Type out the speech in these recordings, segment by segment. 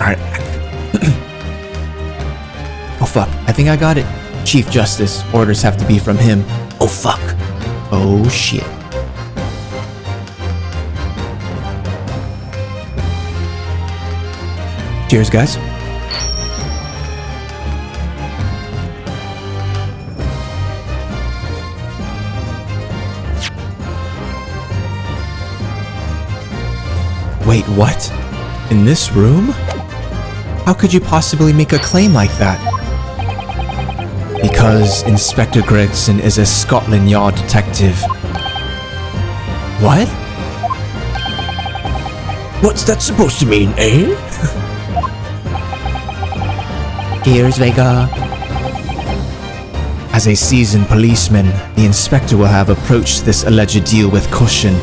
Alright. Oh fuck, I think I got it. Chief Justice, orders have to be from him. Oh fuck. Oh shit. Cheers, guys. Wait, what? In this room? How could you possibly make a claim like that? Because Inspector Gregson is a Scotland Yard detective. What? What's that supposed to mean, eh? Here's Vega. As a seasoned policeman, the inspector will have approached this alleged deal with caution.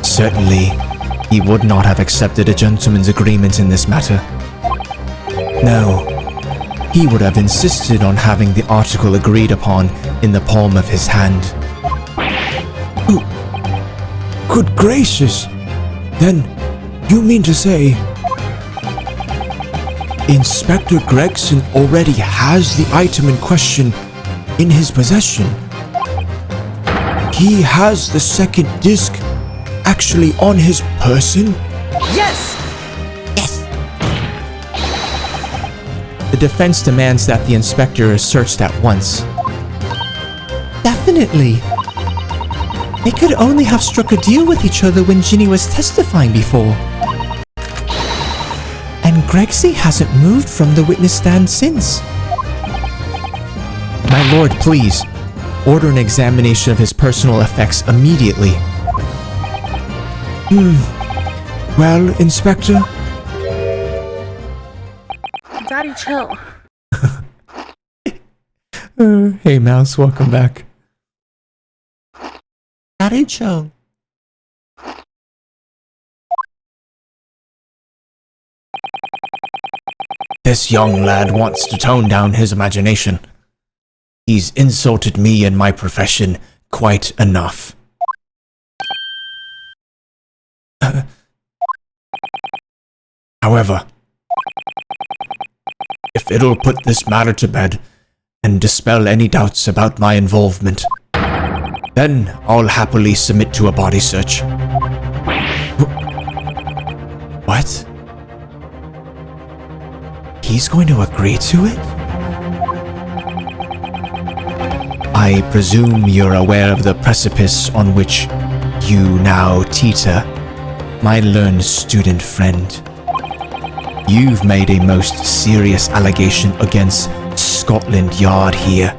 Certainly, he would not have accepted a gentleman's agreement in this matter. No, he would have insisted on having the article agreed upon in the palm of his hand. Oh, good gracious! Then, you mean to say Inspector Gregson already has the item in question in his possession? He has the second disc actually on his person? Yes! Yes! The defense demands that the inspector is searched at once. Definitely! They could only have struck a deal with each other when Ginny was testifying before. And Gregsy hasn't moved from the witness stand since. My lord, please, order an examination of his personal effects immediately. Well, Inspector? Daddy, chill. Hey Mouse, welcome back. Daddy, chill. This young lad wants to tone down his imagination. He's insulted me and my profession quite enough. However, if it'll put this matter to bed and dispel any doubts about my involvement, then I'll happily submit to a body search. What? He's going to agree to it? I presume you're aware of the precipice on which you now teeter, my learned student friend. You've made a most serious allegation against Scotland Yard here.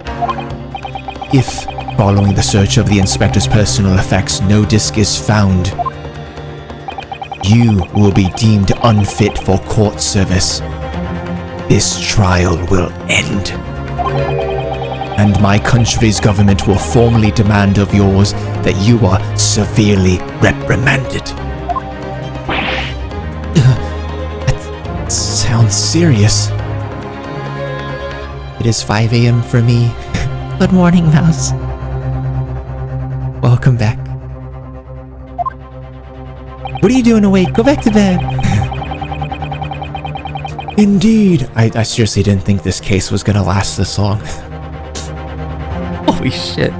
If, following the search of the inspector's personal effects, no disc is found, you will be deemed unfit for court service. This trial will end. And my country's government will formally demand of yours that you are severely reprimanded. That sounds serious. It is 5 a.m. for me. Good morning, Mouse. Welcome back. What are you doing awake? Go back to bed. Indeed. I seriously didn't think this case was gonna last this long. Holy shit.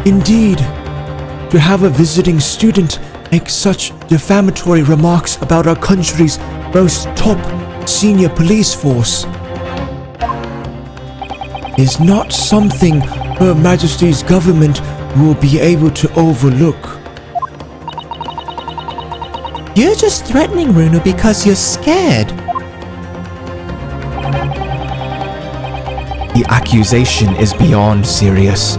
Indeed. To have a visiting student make such defamatory remarks about our country's most top senior police force is not something Her Majesty's government will be able to overlook. You're just threatening Runo because you're scared. The accusation is beyond serious.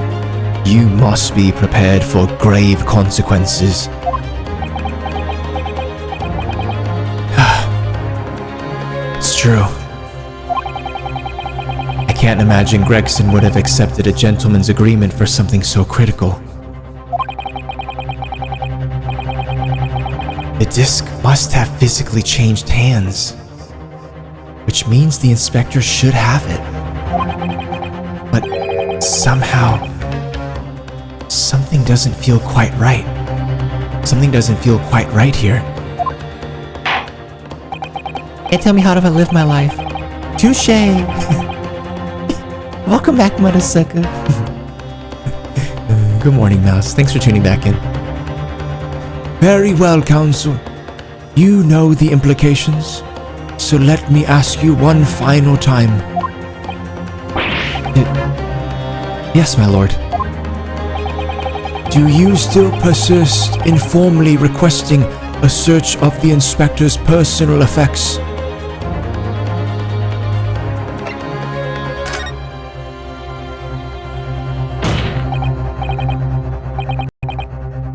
You must be prepared for grave consequences. It's true. I can't imagine Gregson would have accepted a gentleman's agreement for something so critical. The disc must have physically changed hands, which means the inspector should have it. But somehow, something doesn't feel quite right. Something doesn't feel quite right here. Can't tell me how to live my life. Touche! Welcome back, Mothersucker. Good morning, Mouse. Thanks for tuning back in. Very well, Counsel. You know the implications, so let me ask you one final time. Yes, my lord. Do you still persist in formally requesting a search of the inspector's personal effects?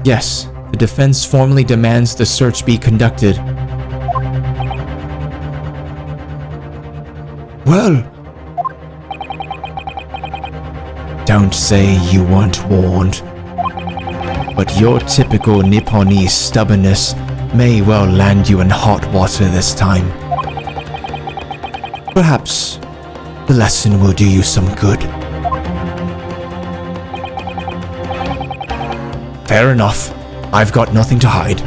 Yes, the defense formally demands the search be conducted. Well, don't say you weren't warned. But your typical Nipponese stubbornness may well land you in hot water this time. Perhaps the lesson will do you some good. Fair enough. I've got nothing to hide.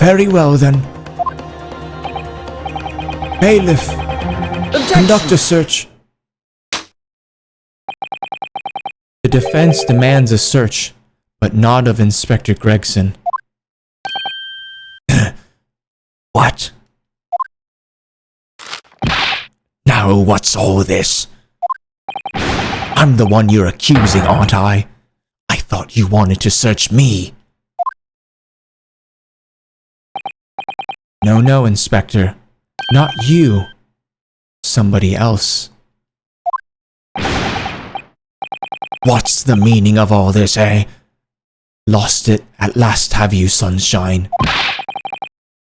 very well then. Bailiff, conduct a search. The defense demands a search, but not of Inspector Gregson. What? Now what's all this? I'm the one you're accusing, aren't I? I thought you wanted to search me. No, Inspector. Not you. Somebody else. What's the meaning of all this, eh? Lost it at last, have you, Sunshine?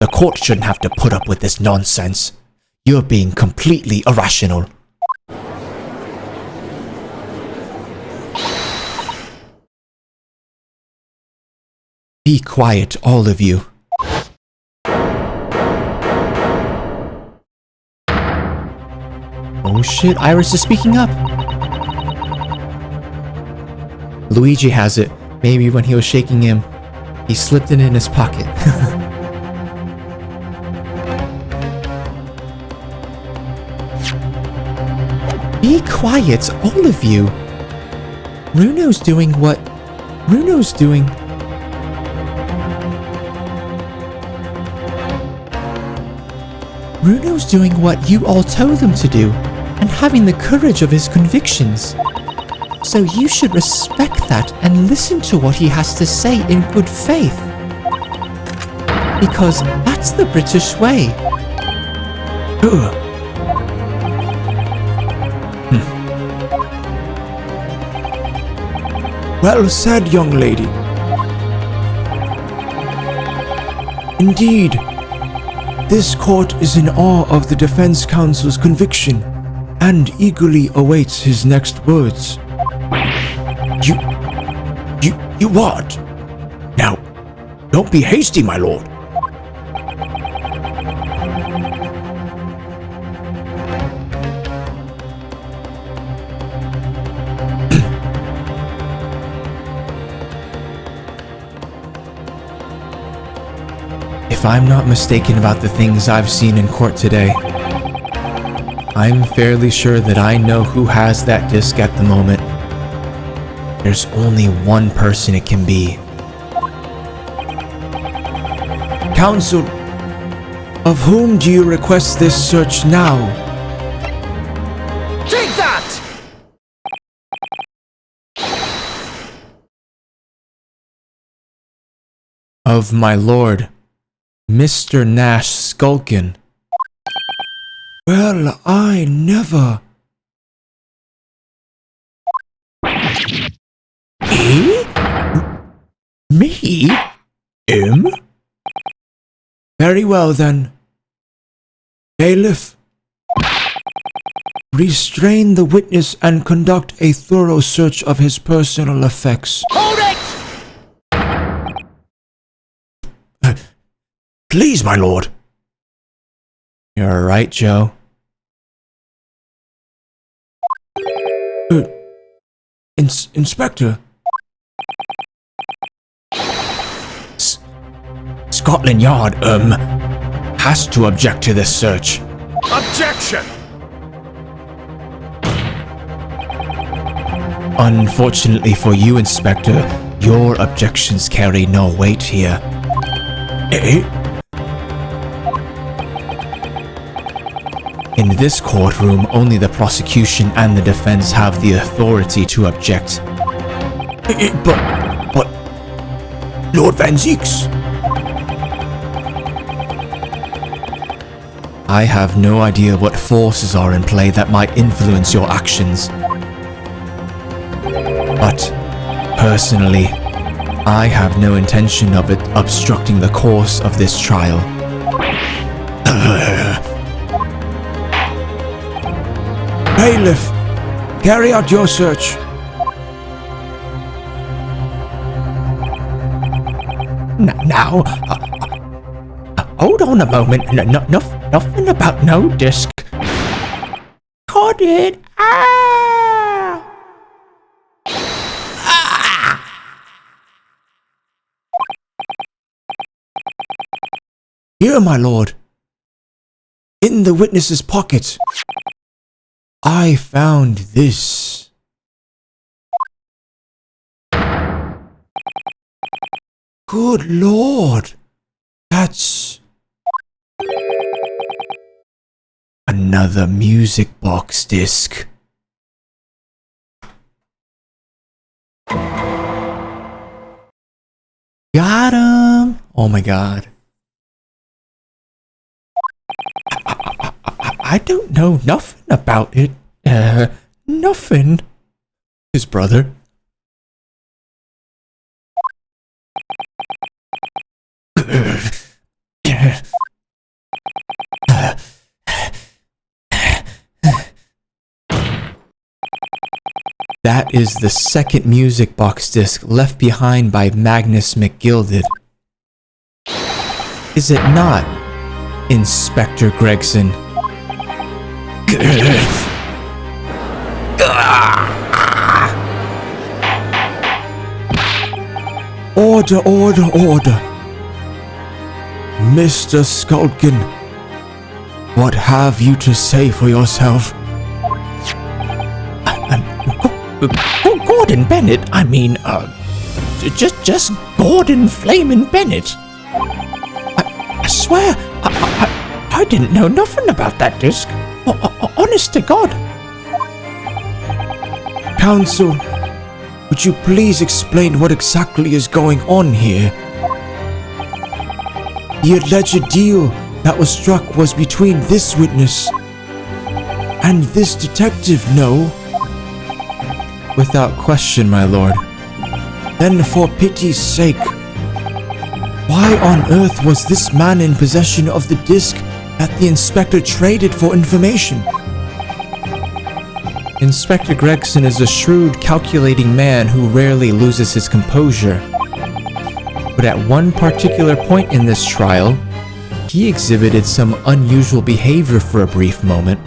The court shouldn't have to put up with this nonsense. You're being completely irrational. Be quiet, all of you. Oh shit, Iris is speaking up. Luigi has it. Maybe when he was shaking him, he slipped it in his pocket. Be quiet, all of you. Runo's doing what Runo's doing. Runo's doing what you all told him to do, and having the courage of his convictions. So you should respect that and listen to what he has to say in good faith. Because that's the British way. Well said, young lady. Indeed, this court is in awe of the defense counsel's conviction and eagerly awaits his next words. You what? Now, don't be hasty, my lord. If I'm not mistaken about the things I've seen in court today, I'm fairly sure that I know who has that disc at the moment. There's only one person it can be. Counsel, of whom do you request this search now? Take that! Of my lord, Mr. Nash Skulkin. Well, I never... Me? Him? Very well then. Bailiff, restrain the witness and conduct a thorough search of his personal effects. Hold it! Please, my lord. You're right, Joe. Inspector, Scotland Yard, has to object to this search. Objection! Unfortunately for you, Inspector, your objections carry no weight here. In this courtroom, only the prosecution and the defense have the authority to object. But... Lord Van Zieks. I have no idea what forces are in play that might influence your actions. But, personally, I have no intention of it obstructing the course of this trial. Bailiff, carry out your search. Now, hold on a moment. Nothing about no disc. Got it. Here, my lord. In the witness's pocket, I found this. Good lord. That's... Another music box disc. Got him! Oh my god. I don't know nothing about it. Nothing. His brother. That is the second music box disc left behind by Magnus McGilded. Is it not, Inspector Gregson? Order, order, order. Mr. Skulkin, what have you to say for yourself? Gordon Bennett, I mean, just Gordon Flamin' Bennett. I swear, I didn't know nothing about that disc. Honest to God. Counsel, would you please explain what exactly is going on here? The alleged deal that was struck was between this witness and this detective, no? Without question, my lord. Then for pity's sake, why on earth was this man in possession of the disc that the inspector traded for information? Inspector Gregson is a shrewd, calculating man who rarely loses his composure. But at one particular point in this trial, he exhibited some unusual behavior for a brief moment.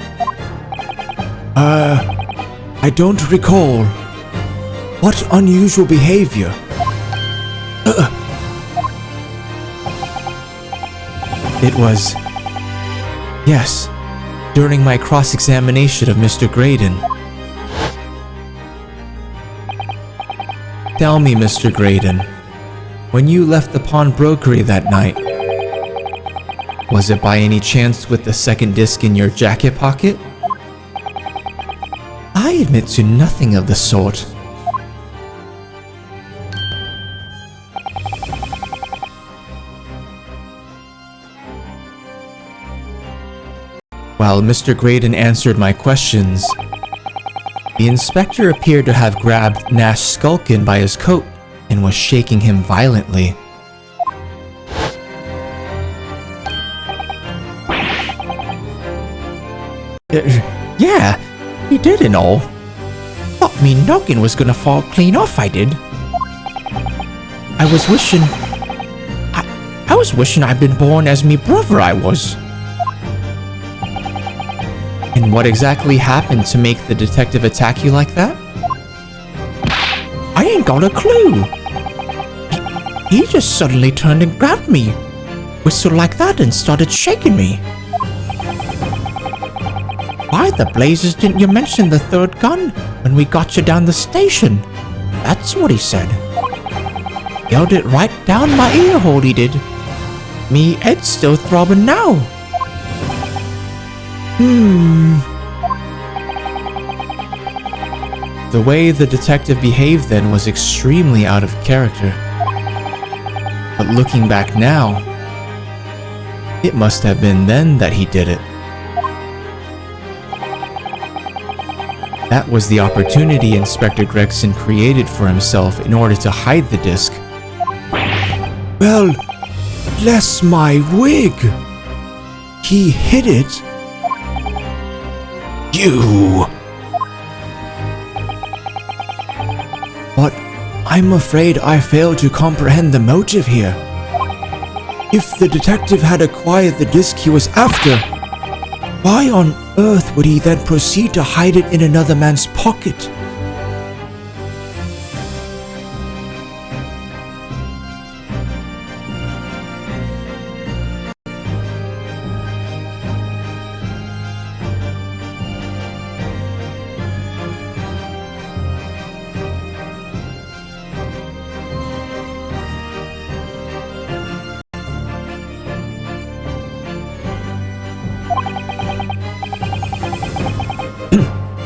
I don't recall. What unusual behavior? It was... yes, during my cross-examination of Mr. Graydon. Tell me, Mr. Graydon, when you left the pawnbrokery that night, was it by any chance with the second disc in your jacket pocket? I admit to nothing of the sort. While Mr. Graydon answered my questions, the inspector appeared to have grabbed Nash Skulkin by his coat and was shaking him violently. Yeah, he did and all. Thought me noggin was gonna fall clean off, I did. I was wishing I'd been born as me brother I was. And what exactly happened to make the detective attack you like that? I ain't got a clue. He just suddenly turned and grabbed me. whistled like that and started shaking me. Why the blazes didn't you mention the third gun when we got you down the station? That's what he said. Yelled it right down my ear hole, he did. Me head's still throbbing now. The way the detective behaved then was extremely out of character. But looking back now, it must have been then that he did it. That was the opportunity Inspector Gregson created for himself in order to hide the disc. Well, bless my wig. He hid it. You. But I'm afraid I fail to comprehend the motive here. If the detective had acquired the disc he was after, why on earth would he then proceed to hide it in another man's pocket?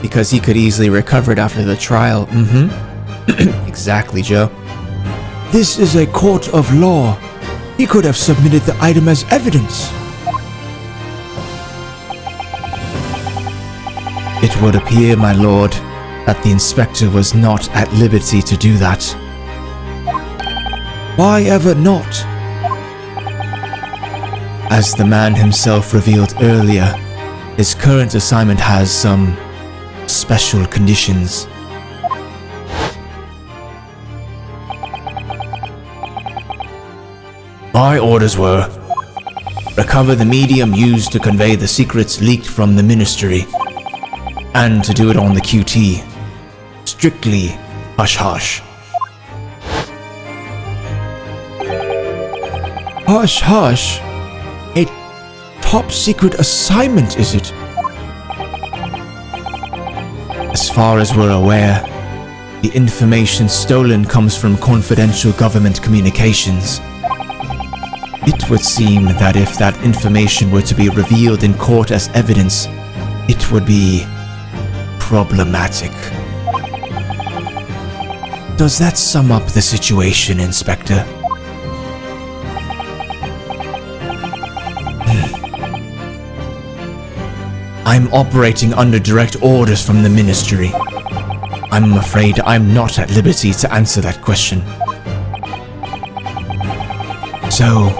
Because he could easily recover it after the trial. Exactly, Joe. This is a court of law. He could have submitted the item as evidence. It would appear, my lord, that the inspector was not at liberty to do that. Why ever not? As the man himself revealed earlier, his current assignment has some special conditions. My orders were: recover the medium used to convey the secrets leaked from the ministry, and to do it on the QT. Strictly hush-hush. Hush-hush? A top-secret assignment, is it? As far as we're aware, the information stolen comes from confidential government communications. It would seem that if that information were to be revealed in court as evidence, it would be problematic. Does that sum up the situation, Inspector? I'm operating under direct orders from the ministry. I'm afraid I'm not at liberty to answer that question. So,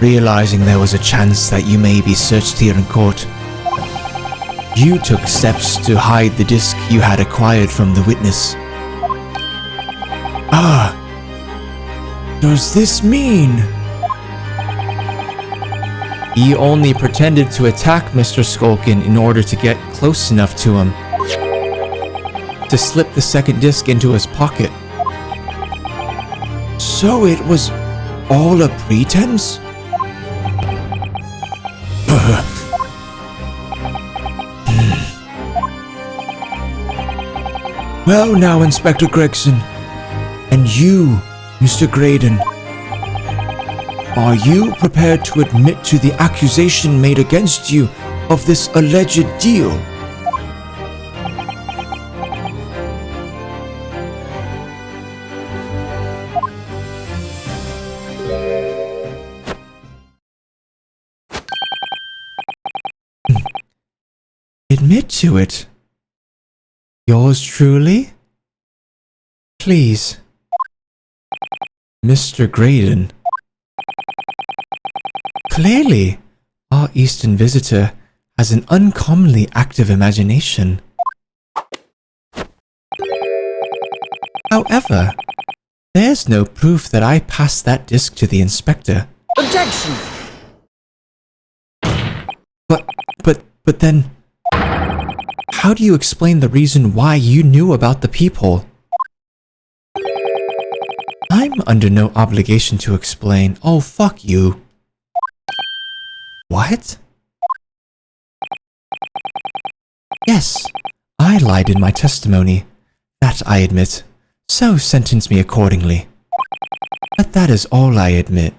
realizing there was a chance that you may be searched here in court, you took steps to hide the disc you had acquired from the witness. Does this mean? He only pretended to attack Mr. Skulkin in order to get close enough to him to slip the second disc into his pocket. So it was all a pretense? Well now, Inspector Gregson, and you, Mr. Graydon, are you prepared to admit to the accusation made against you of this alleged deal? Admit to it. Yours truly? Please. Mr. Graydon. Clearly, our Eastern visitor has an uncommonly active imagination. However, there's no proof that I passed that disc to the inspector. Objection! But then, how do you explain the reason why you knew about the peephole? I'm under no obligation to explain. Oh, fuck you. What? Yes, I lied in my testimony. That I admit. So sentence me accordingly. But that is all I admit.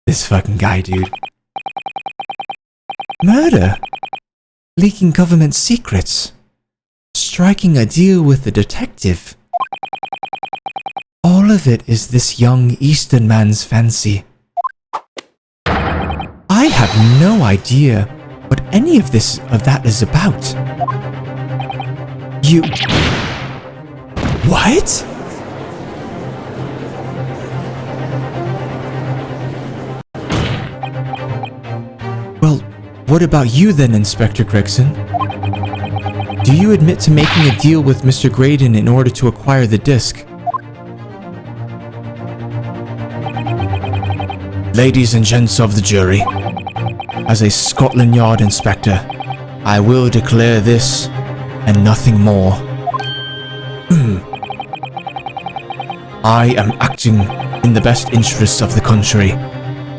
This fucking guy, dude. Murder. Leaking government secrets. Striking a deal with the detective. All of it is this young Eastern man's fancy. I have no idea what any of that is about. You... What? Well, what about you then, Inspector Gregson? Do you admit to making a deal with Mr. Graydon in order to acquire the disc? Ladies and gents of the jury, as a Scotland Yard inspector, I will declare this and nothing more. I am acting in the best interests of the country.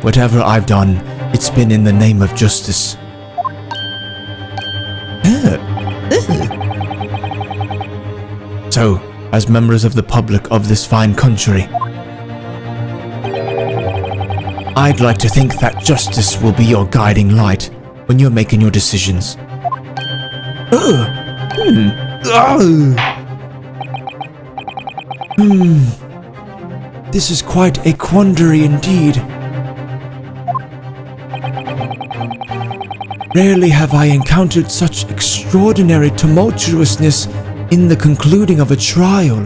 Whatever I've done, it's been in the name of justice. So, as members of the public of this fine country, I'd like to think that justice will be your guiding light when you're making your decisions. This is quite a quandary indeed. Rarely have I encountered such extraordinary tumultuousness in the concluding of a trial.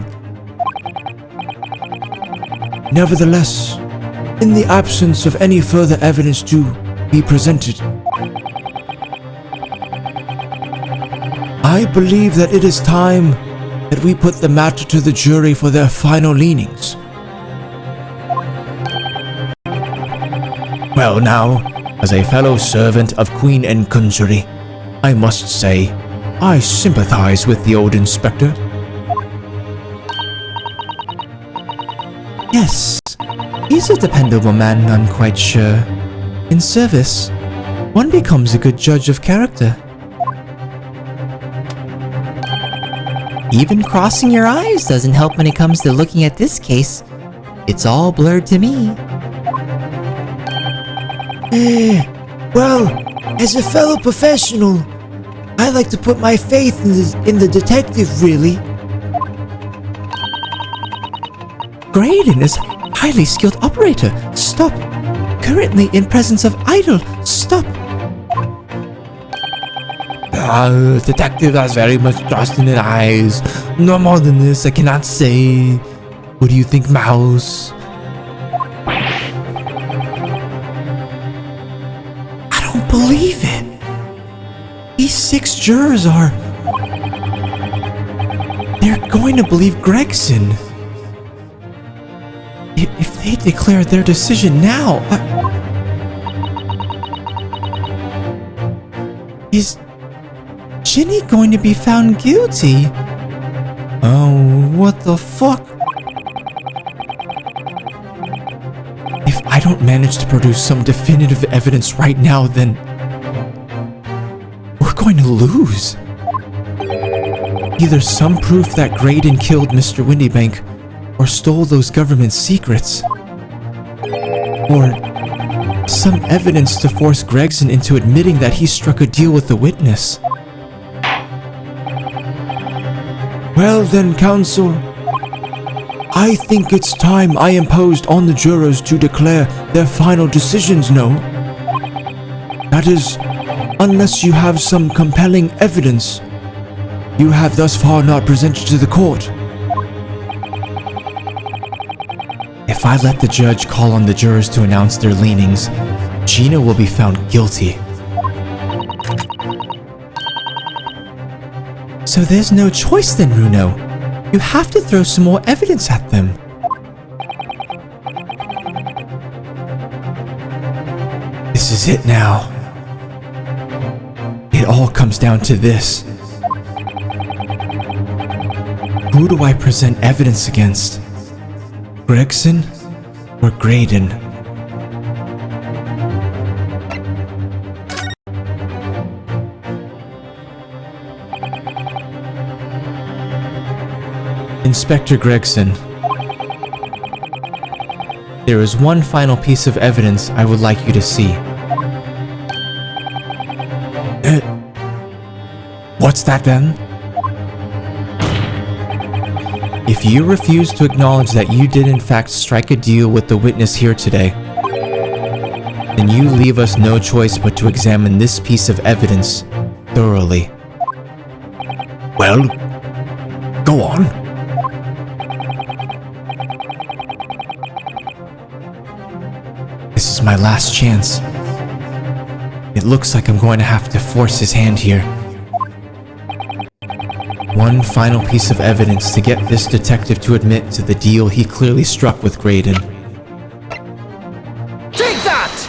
Nevertheless, in the absence of any further evidence to be presented, I believe that it is time that we put the matter to the jury for their final leanings. Well now, as a fellow servant of Queen and country, I must say, I sympathize with the old inspector. Yes, he's a dependable man, I'm quite sure. In service, one becomes a good judge of character. Even crossing your eyes doesn't help when it comes to looking at this case. It's all blurred to me. Well, as a fellow professional, I like to put my faith in the detective, really. Graydon is a highly skilled operator. Stop. Currently in presence of idol. Stop. Detective has very much trust in his eyes. No more than this, I cannot say. What do you think, Mouse? I don't believe it. These 6 jurors are... They're going to believe Gregson. If they declare their decision now, Is Ginny going to be found guilty? Oh, what the fuck? If I don't manage to produce some definitive evidence right now, then we're going to lose. Either some proof that Graydon killed Mr. Windybank or stole those government secrets, or some evidence to force Gregson into admitting that he struck a deal with the witness. Well then, counsel, I think it's time I imposed on the jurors to declare their final decisions, no? That is, unless you have some compelling evidence you have thus far not presented to the court. If I let the judge call on the jurors to announce their leanings, Gina will be found guilty. So there's no choice then, Runo. You have to throw some more evidence at them. This is it now. It all comes down to this. Who do I present evidence against? Gregson or Graydon? Inspector Gregson, there is one final piece of evidence I would like you to see. What's that then? If you refuse to acknowledge that you did in fact strike a deal with the witness here today, then you leave us no choice but to examine this piece of evidence thoroughly. Well, go on. This is my last chance. It looks like I'm going to have to force his hand here. One final piece of evidence to get this detective to admit to the deal he clearly struck with Graydon. Take that!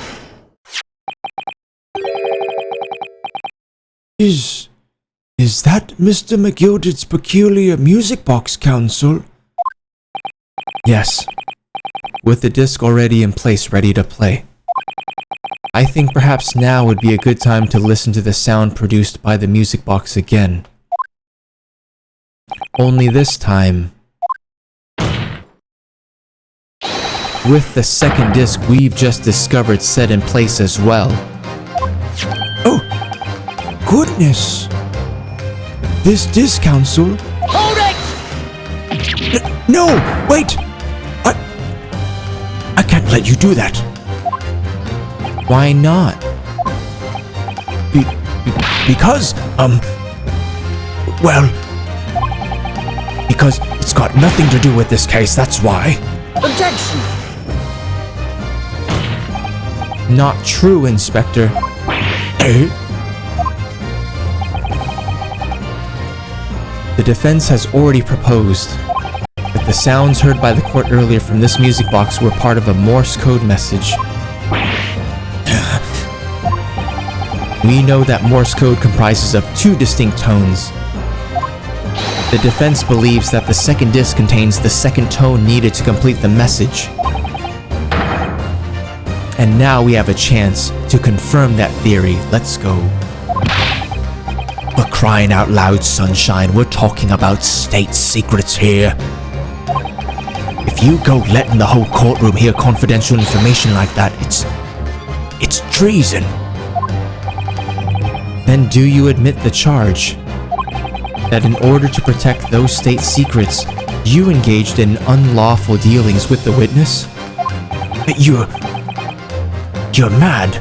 Is that Mr. McGilded's peculiar music box, Counsel? Yes, with the disc already in place ready to play. I think perhaps now would be a good time to listen to the sound produced by the music box again. Only this time, with the second disc we've just discovered set in place as well. Oh, goodness! This disc, Counsel. Hold it! No, wait! I can't let you do that. Why not? Because, well, because it's got nothing to do with this case, that's why. Objection! Not true, Inspector. Eh? The defense has already proposed that the sounds heard by the court earlier from this music box were part of a Morse code message. We know that Morse code comprises of two distinct tones. The defense believes that the second disc contains the second tone needed to complete the message. And now we have a chance to confirm that theory. Let's go. For crying out loud, Sunshine, we're talking about state secrets here. If you go letting the whole courtroom hear confidential information like that, it's treason. Then do you admit the charge? That in order to protect those state secrets, you engaged in unlawful dealings with the witness? You're mad.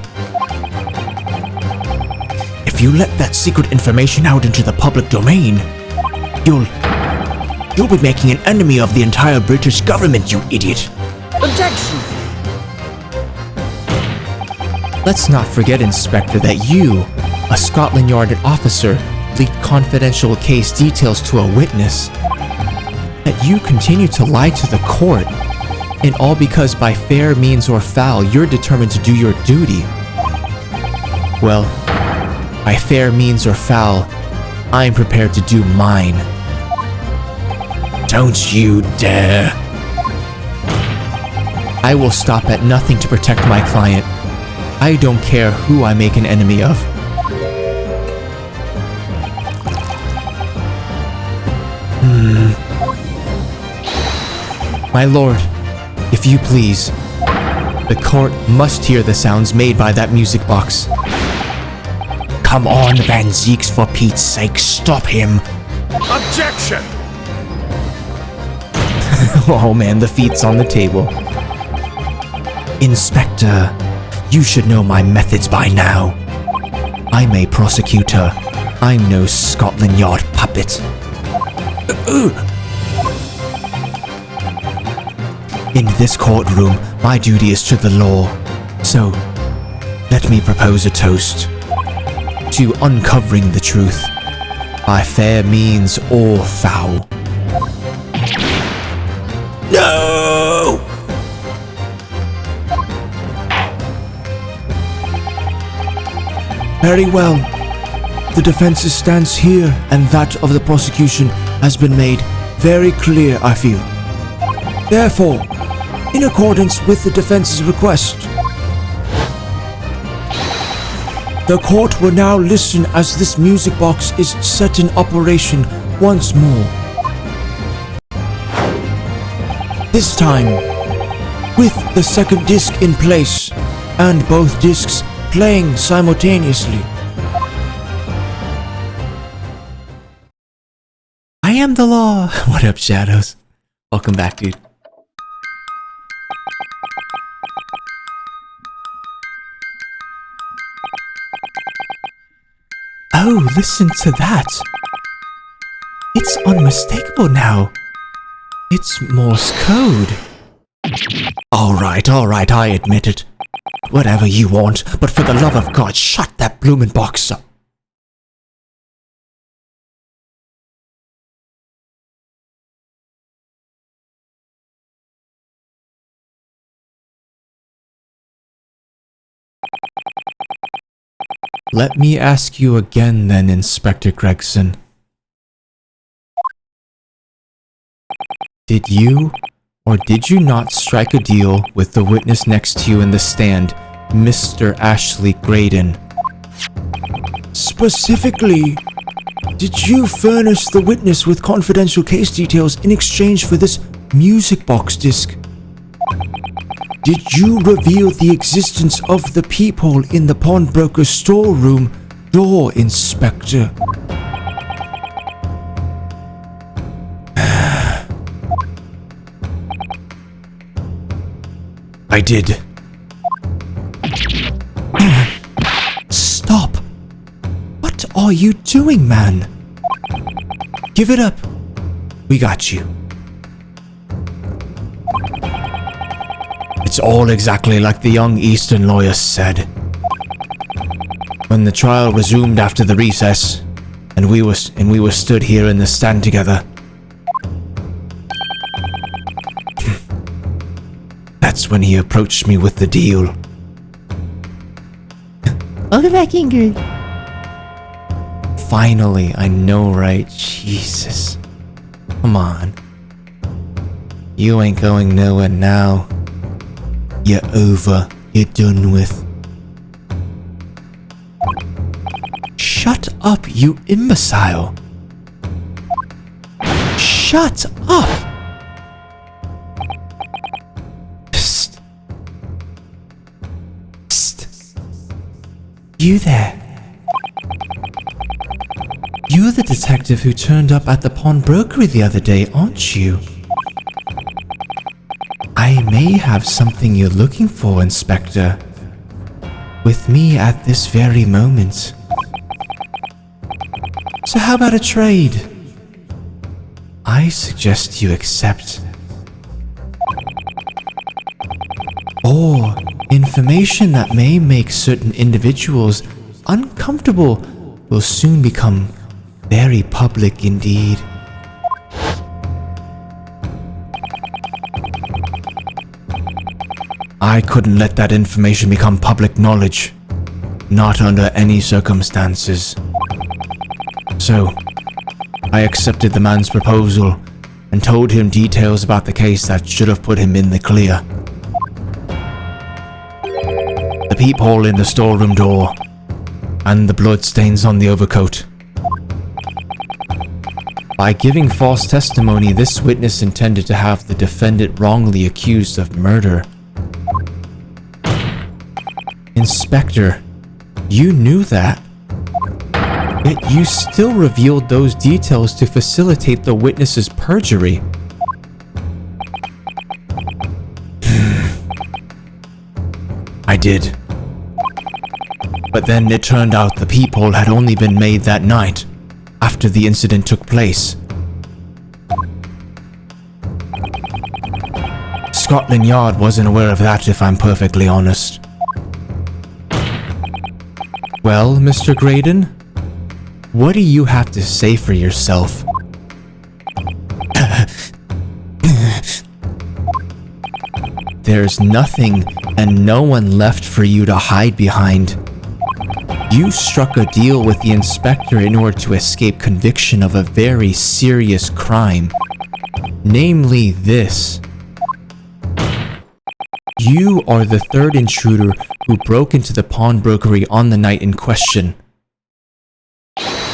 If you let that secret information out into the public domain, you'll be making an enemy of the entire British government, you idiot. Objection! Let's not forget, Inspector, that you, a Scotland Yard officer, leaked confidential case details to a witness. That you continue to lie to the court, and all because by fair means or foul you're determined to do your duty. Well, by fair means or foul, I'm prepared to do mine. Don't you dare. I will stop at nothing to protect my client. I don't care who I make an enemy of. My lord, if you please, the court must hear the sounds made by that music box. Come on, Van Zeeks, for Pete's sake, stop him. Objection! Oh man, the feet's on the table. Inspector, you should know my methods by now. I'm a prosecutor. I'm no Scotland Yard puppet. In this courtroom, my duty is to the law. So, let me propose a toast to uncovering the truth by fair means or foul. No! Very well. The defense's stance here and that of the prosecution has been made very clear, I feel. Therefore, in accordance with the defense's request, the court will now listen as this music box is set in operation once more. This time, with the second disc in place, and both discs playing simultaneously. I am the law. What up, Shadows? Welcome back, dude. Oh, listen to that. It's unmistakable now. It's Morse code. Alright, I admit it. Whatever you want, but for the love of God, shut that bloomin' box up. Let me ask you again then, Inspector Gregson. Did you or did you not strike a deal with the witness next to you in the stand, Mr. Ashley Graydon? Specifically, did you furnish the witness with confidential case details in exchange for this music box disc? Did you reveal the existence of the peephole in the pawnbroker's storeroom door, Inspector? I did. Stop! What are you doing, man? Give it up. We got you. It's all exactly like the young Eastern lawyer said. When the trial resumed after the recess, and we were stood here in the stand together. That's when he approached me with the deal. Welcome back, Ingrid. Finally, I know, right? Jesus. Come on. You ain't going nowhere now. You're over. You're done with. Shut up, you imbecile. Shut up! Psst. Psst. You there. You're the detective who turned up at the pawnbrokery the other day, aren't you? I may have something you're looking for, Inspector. With me at this very moment. So how about a trade? I suggest you accept. Or information that may make certain individuals uncomfortable will soon become very public indeed. I couldn't let that information become public knowledge. Not under any circumstances. So, I accepted the man's proposal and told him details about the case that should have put him in the clear. The peephole in the storeroom door, and the bloodstains on the overcoat. By giving false testimony, this witness intended to have the defendant wrongly accused of murder. Inspector, you knew that. Yet you still revealed those details to facilitate the witness's perjury. I did. But then it turned out the peephole had only been made that night, after the incident took place. Scotland Yard wasn't aware of that, if I'm perfectly honest. Well, Mr. Graydon, what do you have to say for yourself? There's nothing and no one left for you to hide behind. You struck a deal with the inspector in order to escape conviction of a very serious crime. Namely this. You are the third intruder who broke into the pawnbrokery on the night in question.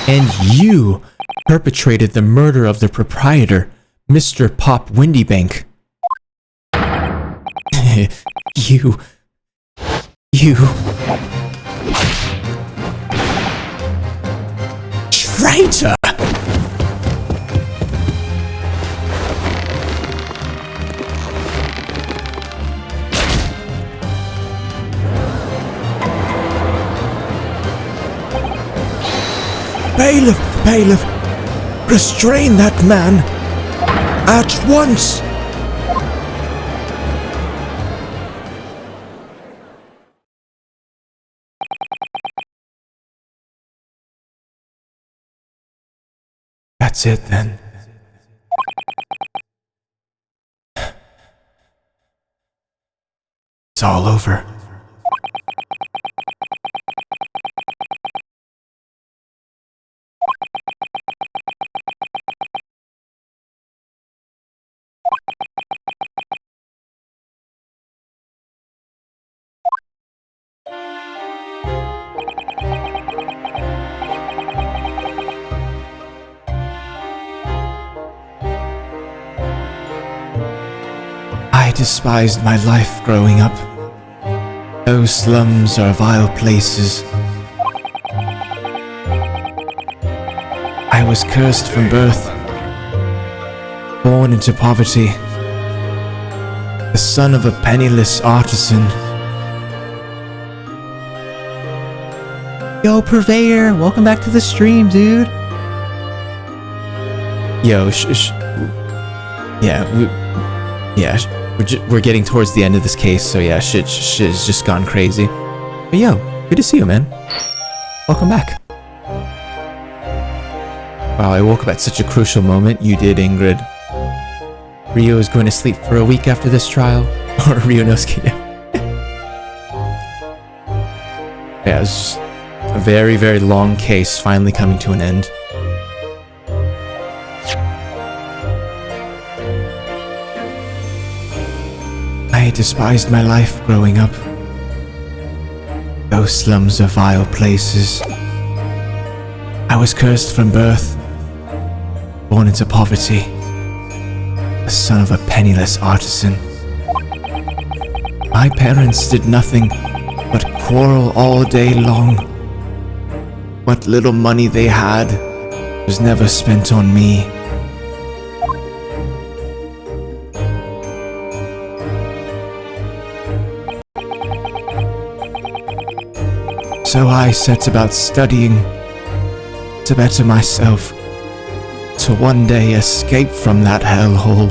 And you perpetrated the murder of the proprietor, Mr. Pop Windybank. You... Traitor! Bailiff, restrain that man at once. That's it then. It's all over. I despised my life growing up. Those slums are vile places. I was cursed from birth, born into poverty, the son of a penniless artisan. Yo, Purveyor, welcome back to the stream, dude. Yo, we're getting towards the end of this case, so yeah, shit has just gone crazy. But yo, good to see you, man. Welcome back. Wow, I woke up at such a crucial moment. You did, Ingrid. Ryo is going to sleep for a week after this trial. Or Ryunosuke. Yeah, it's just a very, very long case finally coming to an end. I despised my life growing up. Those slums are vile places. I was cursed from birth, born into poverty, the son of a penniless artisan. My parents did nothing but quarrel all day long. What little money they had was never spent on me. So I set about studying to better myself, to one day escape from that hellhole.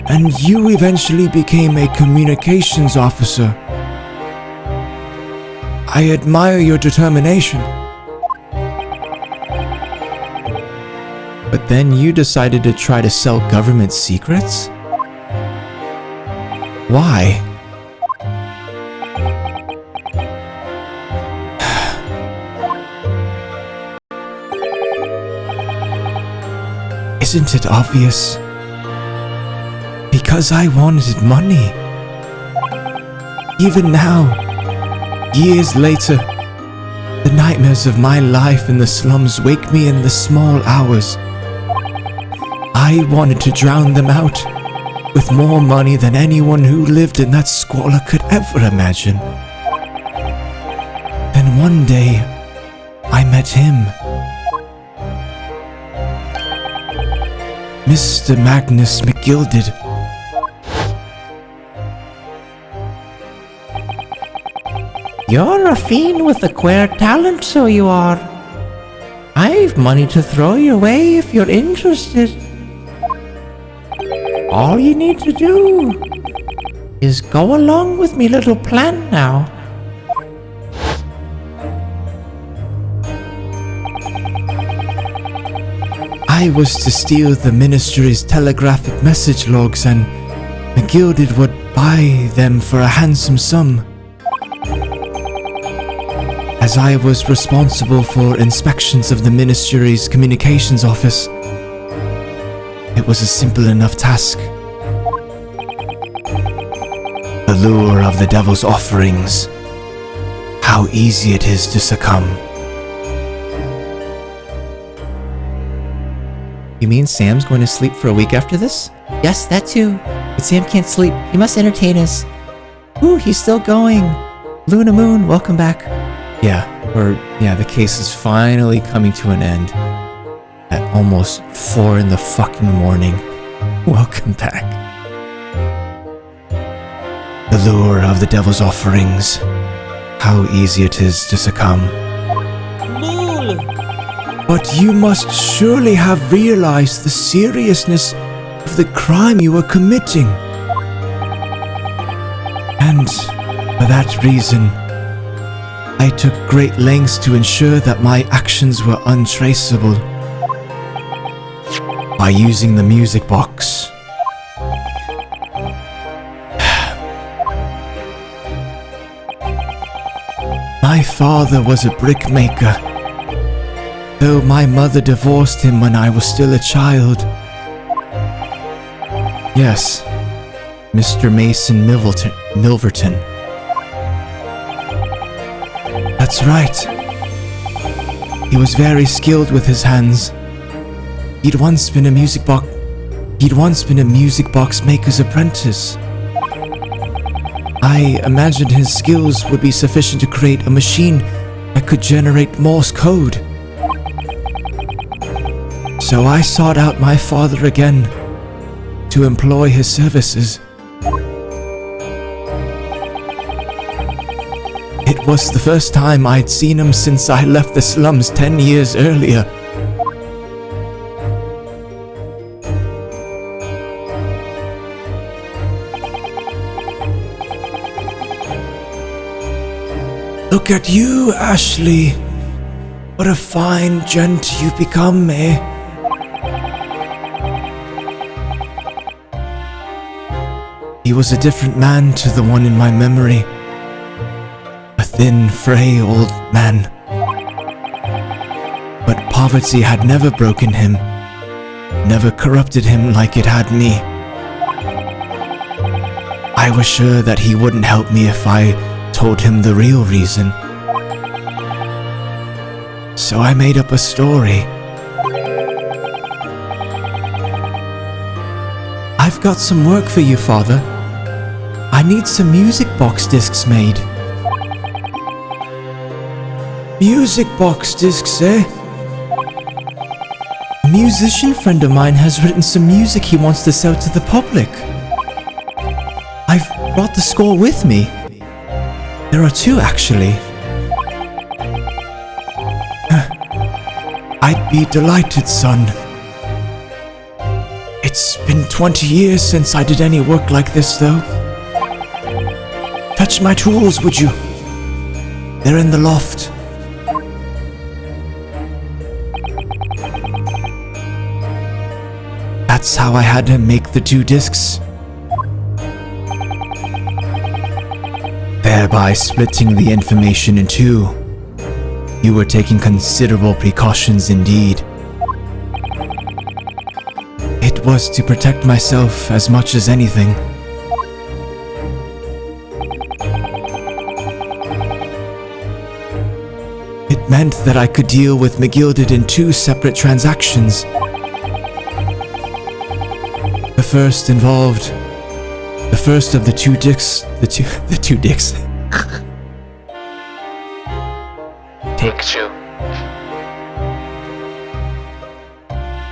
And you eventually became a communications officer. I admire your determination. But then you decided to try to sell government secrets? Why? Isn't it obvious? Because I wanted money. Even now, years later, the nightmares of my life in the slums wake me in the small hours. I wanted to drown them out with more money than anyone who lived in that squalor could ever imagine. Then one day, I met him. Mr. Magnus McGilded. You're a fiend with a queer talent, so you are. I've money to throw your way if you're interested. All you need to do is go along with me little plan now. I was to steal the ministry's telegraphic message logs, and McGilded would buy them for a handsome sum. As I was responsible for inspections of the ministry's communications office, it was a simple enough task. The lure of the devil's offerings. How easy it is to succumb. You mean Sam's going to sleep for a week after this? Yes, that too. But Sam can't sleep. He must entertain us. Ooh, he's still going. Luna Moon, welcome back. The case is finally coming to an end. At almost 4 in the fucking morning. Welcome back. The lure of the devil's offerings. How easy it is to succumb. But you must surely have realized the seriousness of the crime you were committing. And for that reason, I took great lengths to ensure that my actions were untraceable. By using the music box. My father was a brickmaker, though my mother divorced him when I was still a child. Yes, Mr. Mason Milverton. That's right. He was very skilled with his hands. He'd once been a music box maker's apprentice. I imagined his skills would be sufficient to create a machine that could generate Morse code. So I sought out my father again to employ his services. It was the first time I'd seen him since I left the slums 10 years earlier. Look at you, Ashley. What a fine gent you've become, eh? He was a different man to the one in my memory. A thin, frail old man. But poverty had never broken him, never corrupted him like it had me. I was sure that he wouldn't help me if I told him the real reason. So I made up a story. I've got some work for you, Father. I need some music box discs made. Music box discs, eh? A musician friend of mine has written some music he wants to sell to the public. I've brought the score with me. There are 2, actually. I'd be delighted, son. It's been 20 years since I did any work like this, though. Fetch my tools, would you? They're in the loft. That's how I had him make the 2 discs. Thereby splitting the information in 2. You were taking considerable precautions indeed. It was to protect myself as much as anything. It meant that I could deal with McGilded in 2 separate transactions. The first of the 2 discs. The two dicks. Take 2.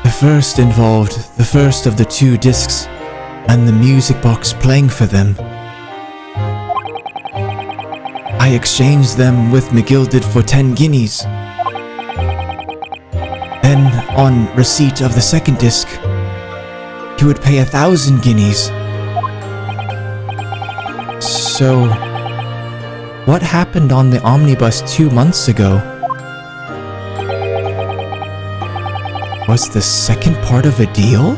The first involved the first of the 2 discs and the music box playing for them. I exchanged them with McGilded for 10 guineas. Then, on receipt of the second disc, he would pay 1,000 guineas. So, what happened on the omnibus 2 months ago? Was the second part of a deal?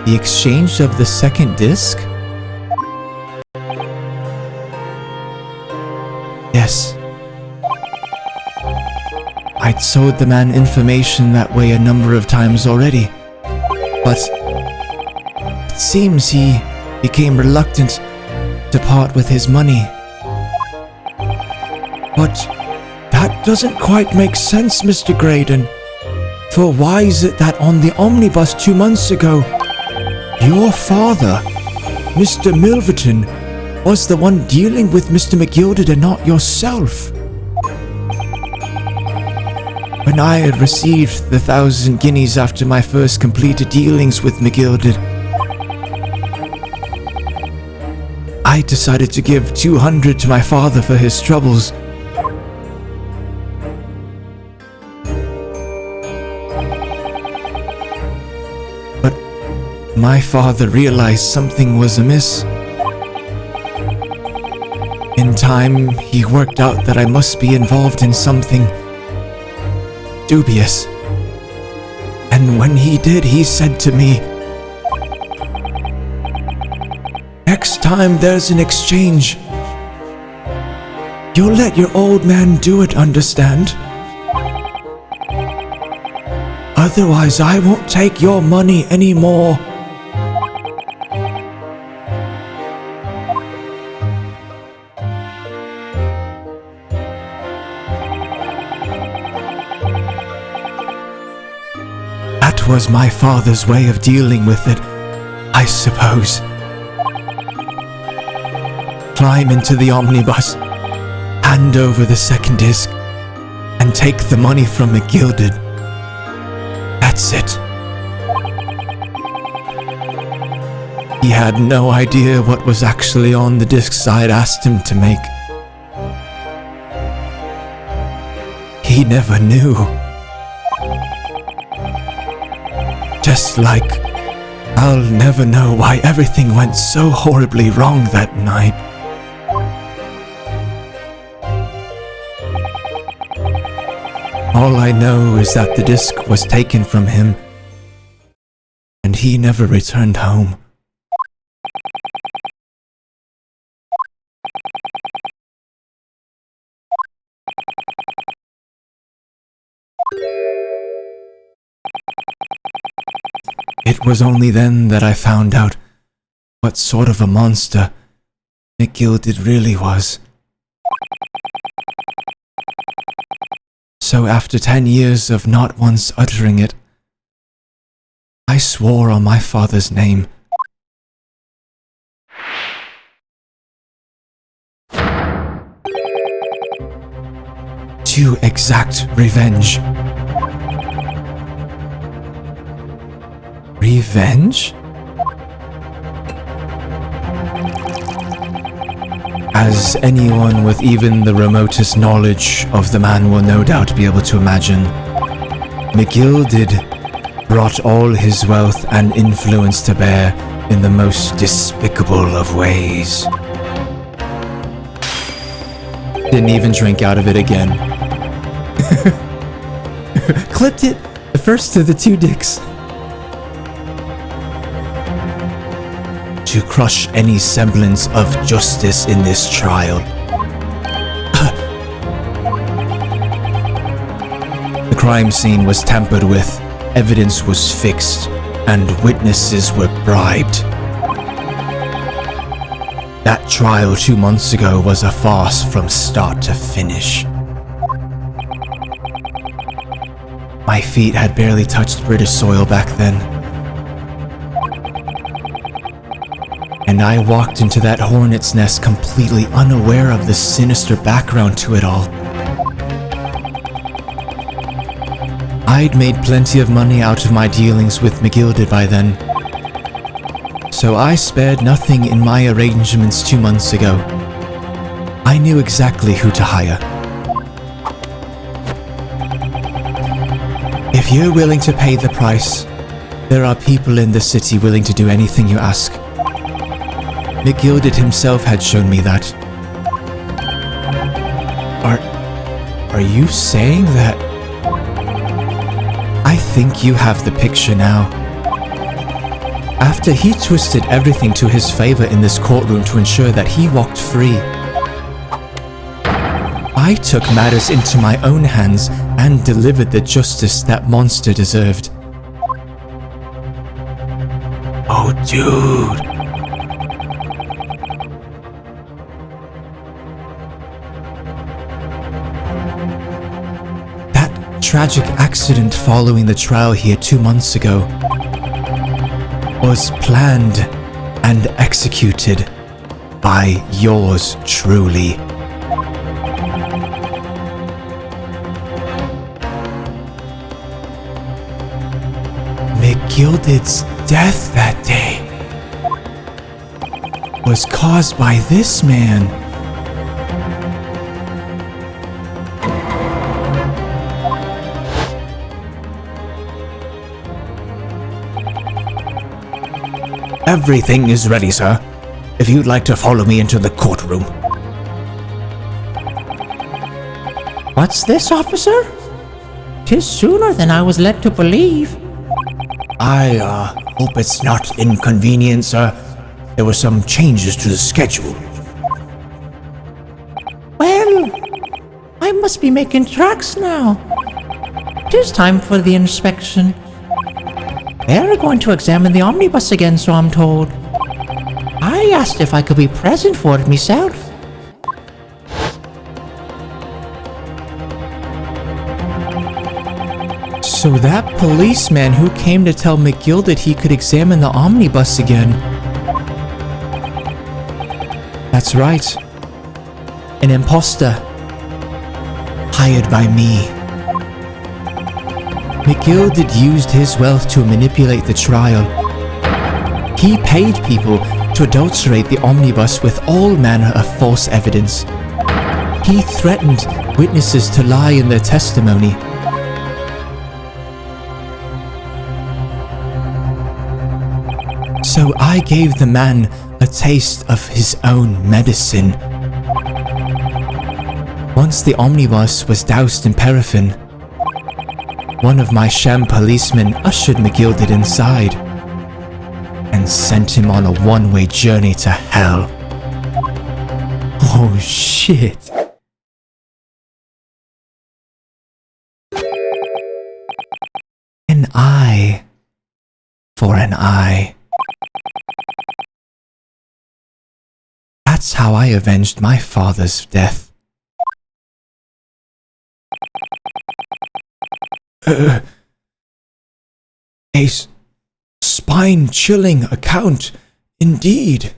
The exchange of the second disc? Yes. I'd sold the man information that way a number of times already, but it seems he became reluctant to part with his money. But that doesn't quite make sense, Mr. Graydon. For why is it that on the omnibus 2 months ago, Your father, Mr. Milverton, was the one dealing with Mr. McGilded and not yourself. When I had received the 1,000 guineas after my first completed dealings with McGilded, I decided to give 200 to my father for his troubles. But my father realized something was amiss. In time, he worked out that I must be involved in something dubious. And when he did, he said to me, "Next time there's an exchange, you'll let your old man do it, understand? Otherwise, I won't take your money anymore." That was my father's way of dealing with it, I suppose. Climb into the omnibus, hand over the second disc, and take the money from McGilded. That's it. He had no idea what was actually on the discs I'd asked him to make. He never knew. Just like I'll never know why everything went so horribly wrong that night. All I know is that the disc was taken from him, and he never returned home. It was only then that I found out what sort of a monster McGilded really was. So after 10 years of not once uttering it, I swore on my father's name. To exact revenge. Revenge? As anyone with even the remotest knowledge of the man will no doubt be able to imagine, McGilded brought all his wealth and influence to bear in the most despicable of ways. Didn't even drink out of it again. Clipped it, the first of the two dicks. To crush any semblance of justice in this trial. The crime scene was tampered with, evidence was fixed, and witnesses were bribed. That trial 2 months ago was a farce from start to finish. My feet had barely touched British soil back then. And I walked into that hornet's nest completely unaware of the sinister background to it all. I'd made plenty of money out of my dealings with McGilded by then, so I spared nothing in my arrangements 2 months ago. I knew exactly who to hire. If you're willing to pay the price, there are people in the city willing to do anything you ask. McGilded himself had shown me that. Are you saying that? I think you have the picture now. After he twisted everything to his favor in this courtroom to ensure that he walked free, I took matters into my own hands and delivered the justice that monster deserved. Oh, dude. Tragic accident following the trial here 2 months ago. was planned and executed by yours truly. McGilded's death that day was caused by this man. Everything is ready, sir. If you'd like to follow me into the courtroom. What's this, officer? 'Tis sooner than I was led to believe. I hope it's not inconvenient, sir. There were some changes to the schedule. Well, I must be making tracks now. 'Tis time for the inspection. They're going to examine the omnibus again, so I'm told. I asked if I could be present for it myself. So that policeman who came to tell McGilded he could examine the omnibus again. That's right. An imposter. Hired by me. McGilded used his wealth to manipulate the trial. He paid people to adulterate the omnibus with all manner of false evidence. He threatened witnesses to lie in their testimony. So I gave the man a taste of his own medicine. Once the omnibus was doused in paraffin, one of my sham policemen ushered McGilded inside and sent him on a one-way journey to hell. Oh shit. An eye for an eye. That's how I avenged my father's death. A spine-chilling account, indeed.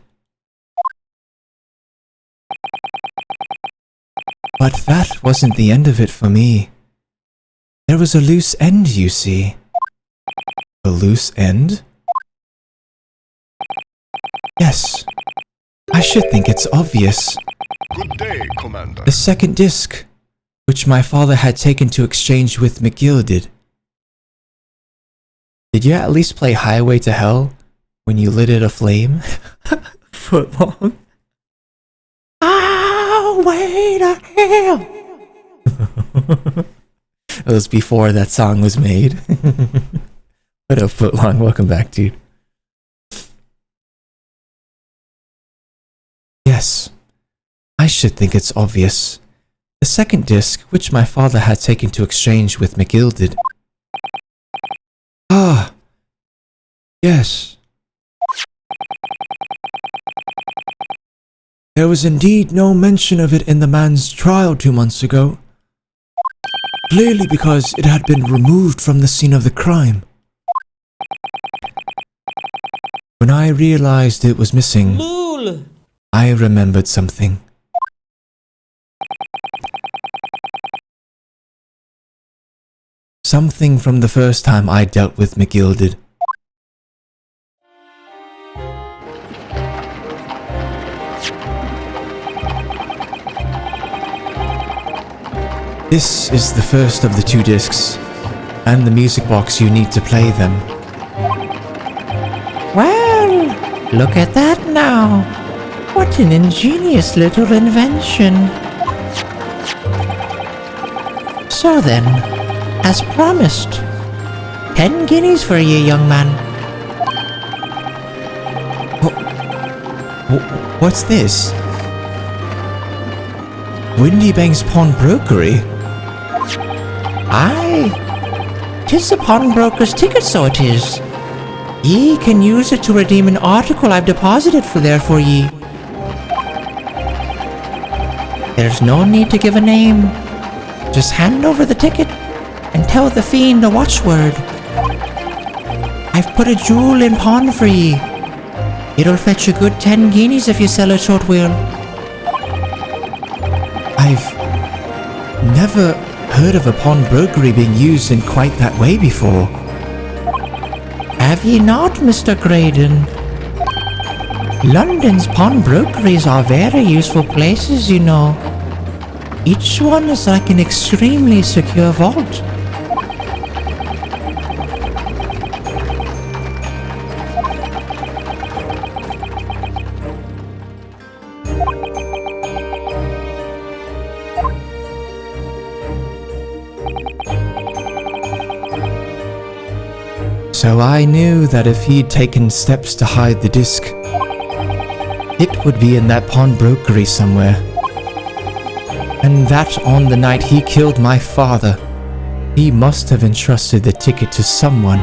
But that wasn't the end of it for me. There was a loose end, you see. A loose end? Yes. I should think it's obvious. Good day, Commander. The second disc, which my father had taken to exchange with McGilded. Did you at least play Highway to Hell when you lit it aflame? Foot long. Highway to Hell! It was before that song was made. What up, Foot long? Welcome back, dude. Yes, I should think it's obvious. The second disc, which my father had taken to exchange with McGilded. Ah, yes. There was indeed no mention of it in the man's trial 2 months ago. Clearly because it had been removed from the scene of the crime. When I realized it was missing, I remembered something. Something from the first time I dealt with McGilded. This is the first of the 2 discs, and the music box you need to play them. Well, look at that now. What an ingenious little invention. So then, as promised, 10 guineas for you, young man. What's this? Windybank's pawnbrokery? Aye, 'tis the pawnbroker's ticket, so it is. Ye can use it to redeem an article I've deposited there for ye. There's no need to give a name. Just hand over the ticket and tell the fiend the watchword. I've put a jewel in pawn for ye. It'll fetch a good 10 guineas if you sell a short wheel. I've never heard of a pawnbrokery being used in quite that way before. Have ye not, Mr. Graydon? London's pawnbrokeries are very useful places, you know. Each one is like an extremely secure vault. So I knew that if he'd taken steps to hide the disc, it would be in that pawnbrokery somewhere. And that on the night he killed my father, he must have entrusted the ticket to someone.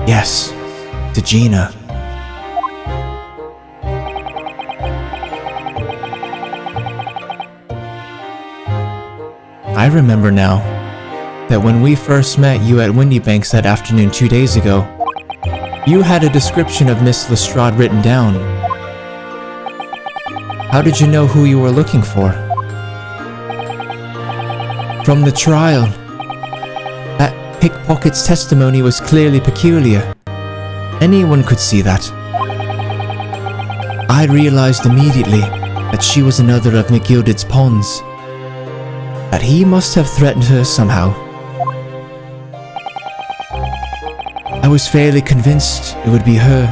Yes, to Gina. I remember now that when we first met you at Windybanks that afternoon 2 days ago, you had a description of Miss Lestrade written down. How did you know who you were looking for? From the trial. That pickpocket's testimony was clearly peculiar. Anyone could see that. I realized immediately that she was another of McGilded's pawns. That he must have threatened her somehow. I was fairly convinced it would be her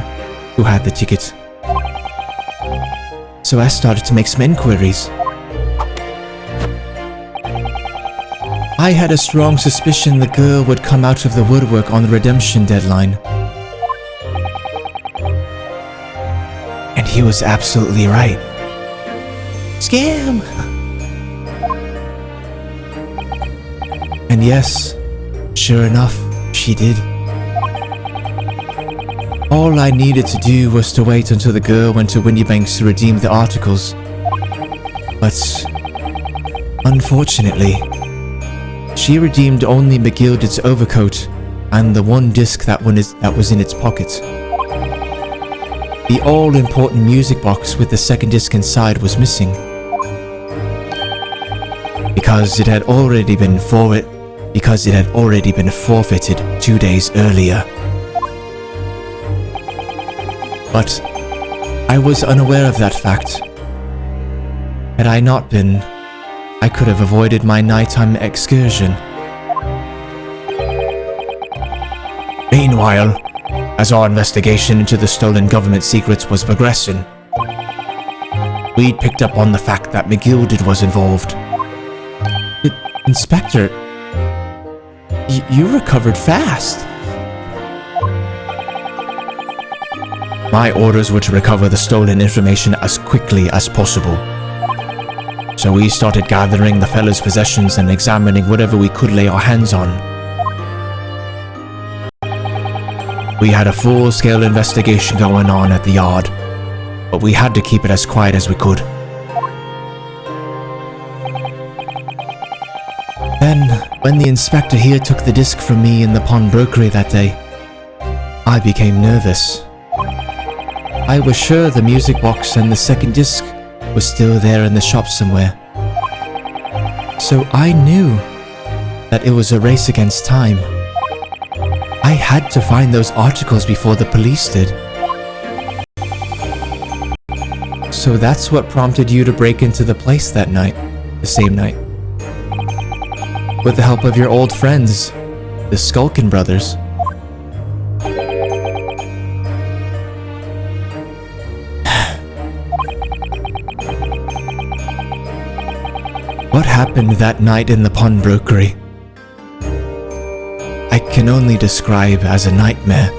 who had the ticket. So I started to make some inquiries. I had a strong suspicion the girl would come out of the woodwork on the redemption deadline. And he was absolutely right. Scam! And yes, sure enough, she did. All I needed to do was to wait until the girl went to Windybanks to redeem the articles. But unfortunately, she redeemed only McGilded's overcoat and the one disc that was in its pocket. The all-important music box with the second disc inside was missing. Because it had already been forfeited 2 days earlier. But I was unaware of that fact. Had I not been, I could have avoided my nighttime excursion. Meanwhile, as our investigation into the stolen government secrets was progressing, we'd picked up on the fact that McGilded was involved. Inspector, you recovered fast. My orders were to recover the stolen information as quickly as possible. So we started gathering the fellow's possessions and examining whatever we could lay our hands on. We had a full-scale investigation going on at the yard, but we had to keep it as quiet as we could. Then, when the inspector here took the disc from me in the pawnbrokery that day, I became nervous. I was sure the music box and the second disc was still there in the shop somewhere. So I knew that it was a race against time. I had to find those articles before the police did. So that's what prompted you to break into the place that night, the same night. With the help of your old friends, the Skulkin brothers. What happened that night in the pawnbrokery? I can only describe as a nightmare.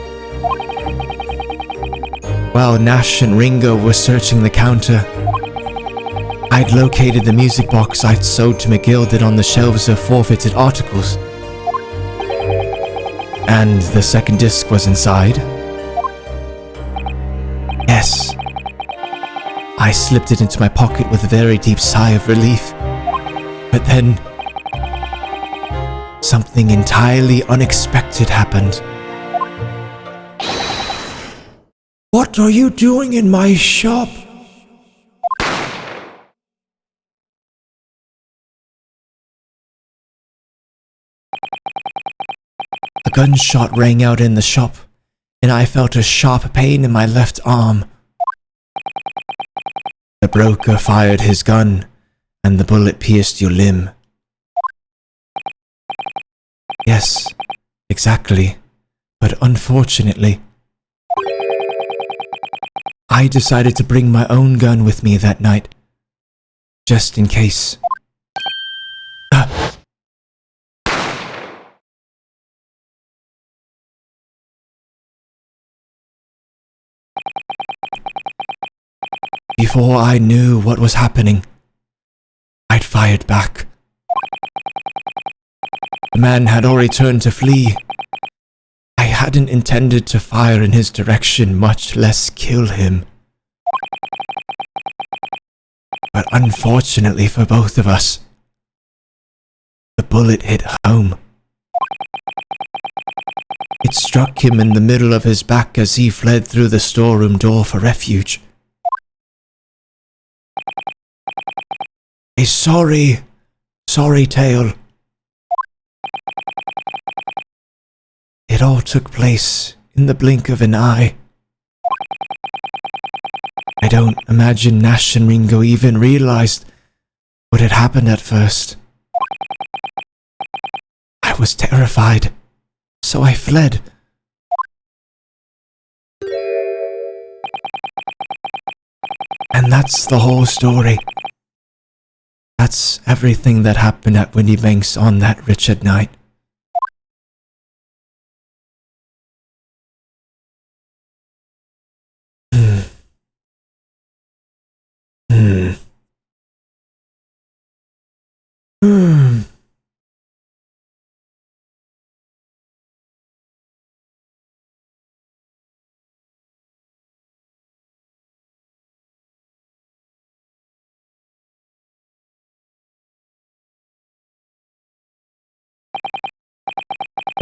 While Nash and Ringo were searching the counter, I'd located the music box I'd sold to McGilded on the shelves of forfeited articles. And the second disc was inside. Yes. I slipped it into my pocket with a very deep sigh of relief. But then, something entirely unexpected happened. What are you doing in my shop? A gunshot rang out in the shop, and I felt a sharp pain in my left arm. The broker fired his gun, and the bullet pierced your limb. Yes, exactly. But unfortunately, I decided to bring my own gun with me that night, just in case. Before I knew what was happening, I'd fired back. The man had already turned to flee. I hadn't intended to fire in his direction, much less kill him. But unfortunately for both of us, the bullet hit home. It struck him in the middle of his back as he fled through the storeroom door for refuge. A sorry tale. It all took place in the blink of an eye. I don't imagine Nash and Ringo even realized what had happened at first. I was terrified, so I fled. And that's the whole story. That's everything that happened at Windy Banks on that wretched night.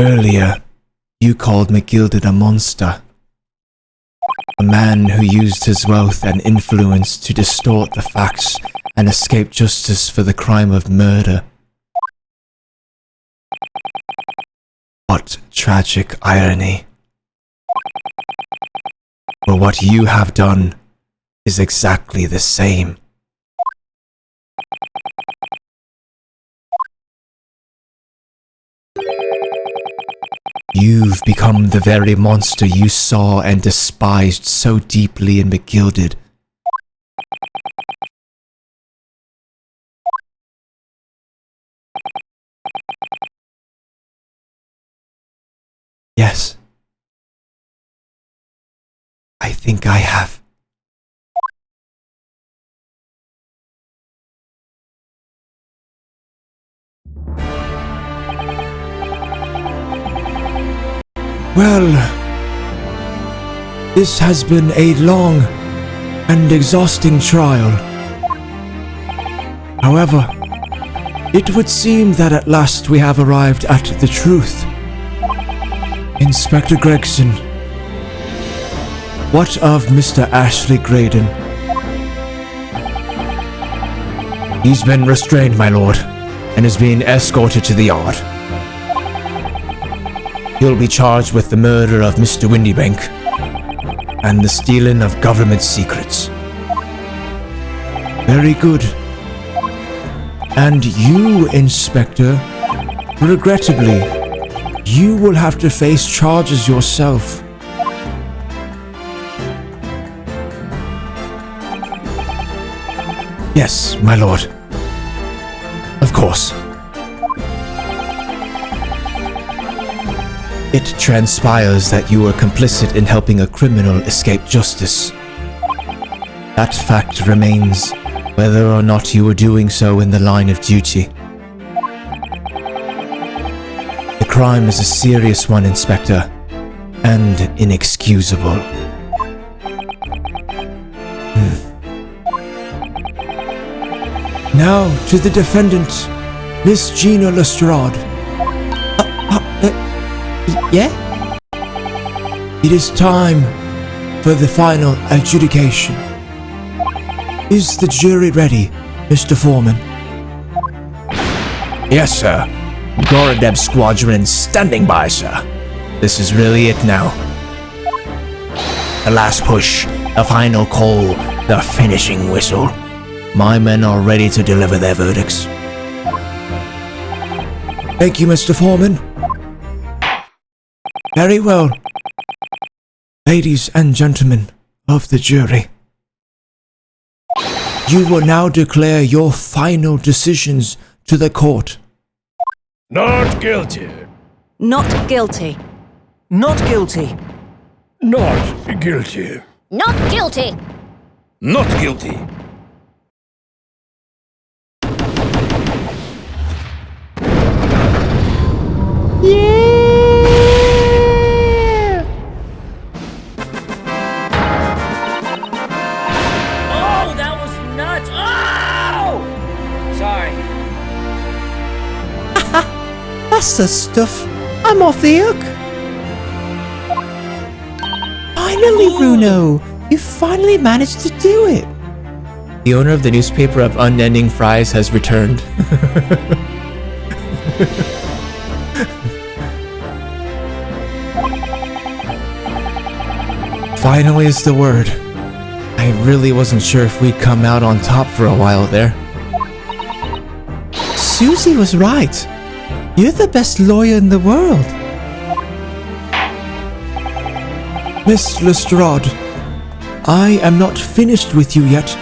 Earlier, you called McGilded a monster. A man who used his wealth and influence to distort the facts and escape justice for the crime of murder. What tragic irony. But what you have done is exactly the same. You've become the very monster you saw and despised so deeply in McGilded. Yes. I think I have. Well, this has been a long and exhausting trial. However, it would seem that at last we have arrived at the truth. Inspector Gregson, what of Mr. Ashley Graydon? He's been restrained, my lord, and is being escorted to the yard. He'll be charged with the murder of Mr. Windybank and the stealing of government secrets. Very good. And you, Inspector, regrettably, you will have to face charges yourself. Yes, my lord. Of course. It transpires that you were complicit in helping a criminal escape justice. That fact remains, whether or not you were doing so in the line of duty. The crime is a serious one, Inspector, and inexcusable. Now to the defendant, Miss Gina Lestrade. Yeah? It is time for the final adjudication. Is the jury ready, Mr. Foreman? Yes, sir. Gorodeb Squadron standing by, sir. This is really it now. The last push, the final call, the finishing whistle. My men are ready to deliver their verdicts. Thank you, Mr. Foreman. Very well. Ladies and gentlemen of the jury, you will now declare your final decisions to the court. Not guilty. Not guilty. Not guilty. Not guilty. Not guilty. Not guilty. Oh, that was nuts. Oh! Sorry. That's the stuff. I'm off the hook. Finally, Runo. You finally managed to do it. The owner of the newspaper of Unending Fries has returned. Finally is the word. I really wasn't sure if we'd come out on top for a while there. Susie was right. You're the best lawyer in the world. Miss Lestrade, I am not finished with you yet.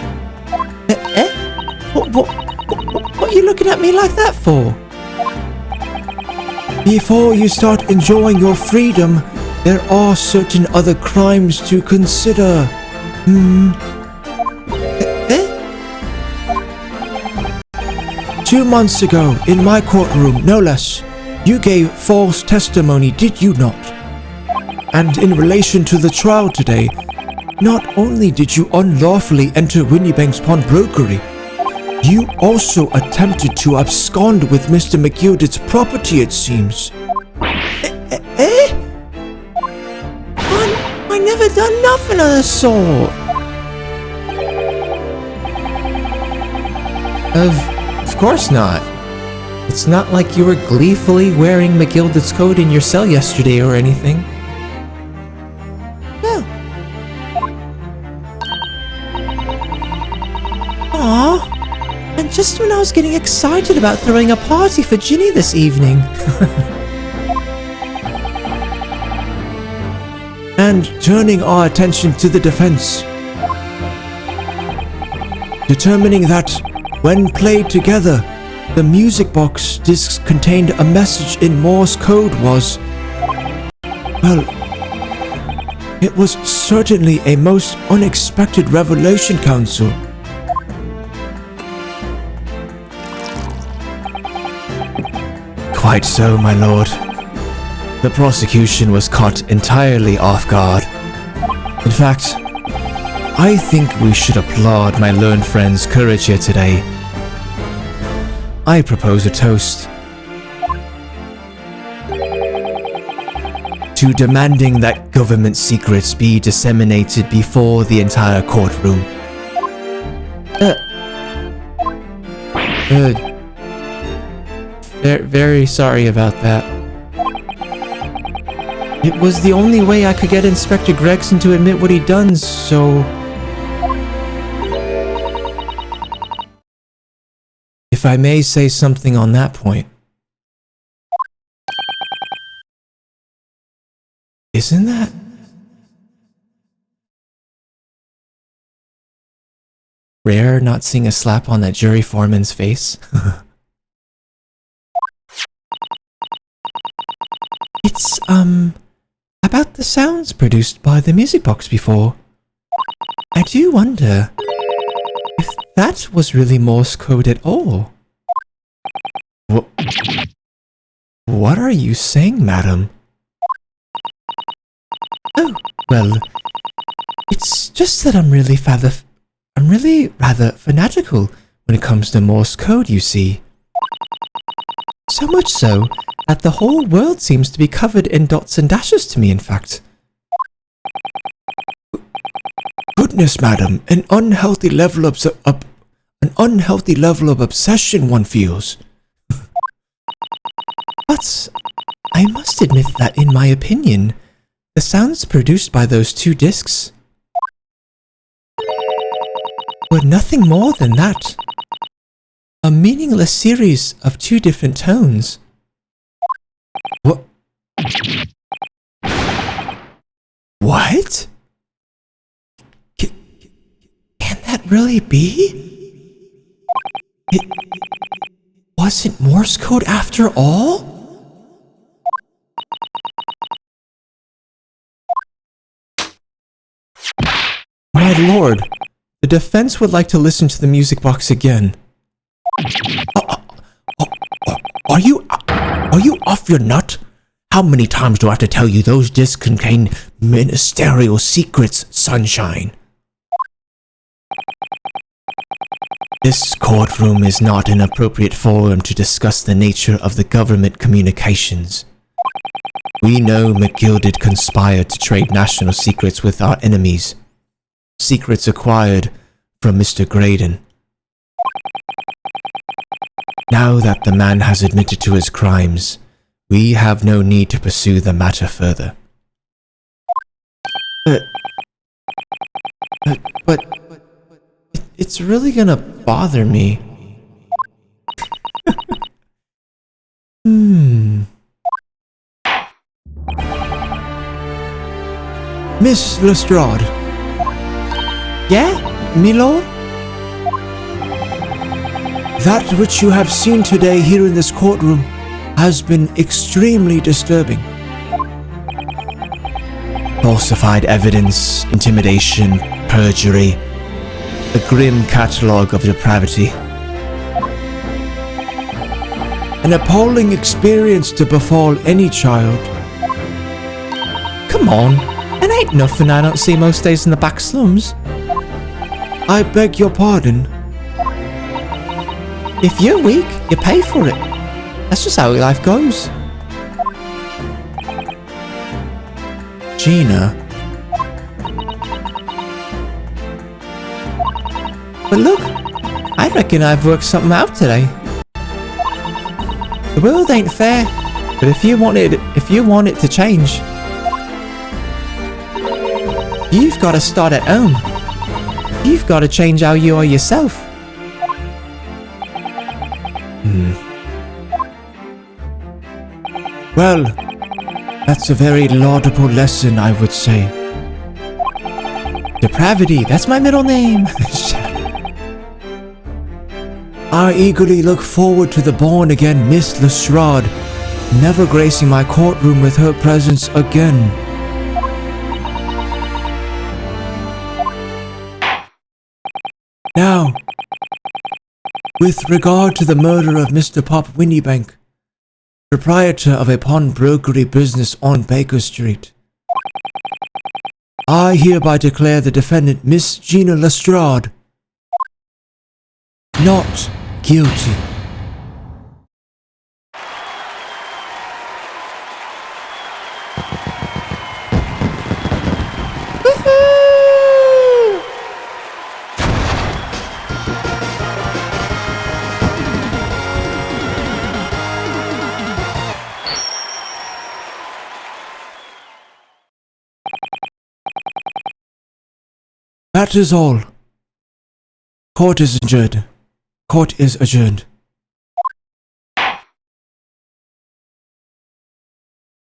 What are you looking at me like that for? Before you start enjoying your freedom, there are certain other crimes to consider. 2 months ago, in my courtroom, no less, you gave false testimony, did you not? And in relation to the trial today, not only did you unlawfully enter Winniebank's pawnbrokery, you also attempted to abscond with Mr. McGilded's property, it seems. I never done nothing of the sort. Of course not. It's not like you were gleefully wearing McGilded's coat in your cell yesterday or anything. No. Aww. And just when I was getting excited about throwing a party for Ginny this evening. And turning our attention to the defense, determining that, when played together, the music box discs contained a message in Morse code was, well, it was certainly a most unexpected revelation, counsel. Quite so, my lord. The prosecution was caught entirely off guard. In fact, I think we should applaud my learned friend's courage here today. I propose a toast to demanding that government secrets be disseminated before the entire courtroom. Very sorry about that. It was the only way I could get Inspector Gregson to admit what he'd done, so... If I may say something on that point. Isn't that... rare not seeing a slap on that jury foreman's face? It's, about the sounds produced by the music box before. I do wonder if that was really Morse code at all. What are you saying, madam? Oh, well, it's just that I'm really rather fanatical when it comes to Morse code, you see. So So much so that the whole world seems to be covered in dots and dashes to me, in fact. Goodness, madam, an unhealthy level of obsession one feels. But I must admit that, in my opinion, the sounds produced by those two discs were nothing more than that. A meaningless series of two different tones. What? What? Can that really be? It wasn't Morse code after all? My lord, the defense would like to listen to the music box again. Are you off your nut? How many times do I have to tell you those discs contain ministerial secrets, sunshine? This courtroom is not an appropriate forum to discuss the nature of the government communications. We know McGilded conspired to trade national secrets with our enemies. Secrets acquired from Mr. Graydon. Now that the man has admitted to his crimes, we have no need to pursue the matter further. But it's really gonna bother me. Miss Lestrade. Yeah, me lord? That which you have seen today here in this courtroom has been extremely disturbing. Falsified evidence, intimidation, perjury, a grim catalogue of depravity. An appalling experience to befall any child. Come on, it ain't nothing I don't see most days in the back slums. I beg your pardon. If you're weak, you pay for it. That's just how life goes. Gina. But look, I reckon I've worked something out today. The world ain't fair, but if you want it to change, you've got to start at home. You've got to change how you are yourself. Well, that's a very laudable lesson, I would say. Depravity, that's my middle name. I eagerly look forward to the born-again Miss Lestrade never gracing my courtroom with her presence again. Now, with regard to the murder of Mr. Pop Winniebank, proprietor of a pawnbrokery business on Baker Street, I hereby declare the defendant, Miss Gina Lestrade, not guilty. That is all. Court is adjourned. Court is adjourned.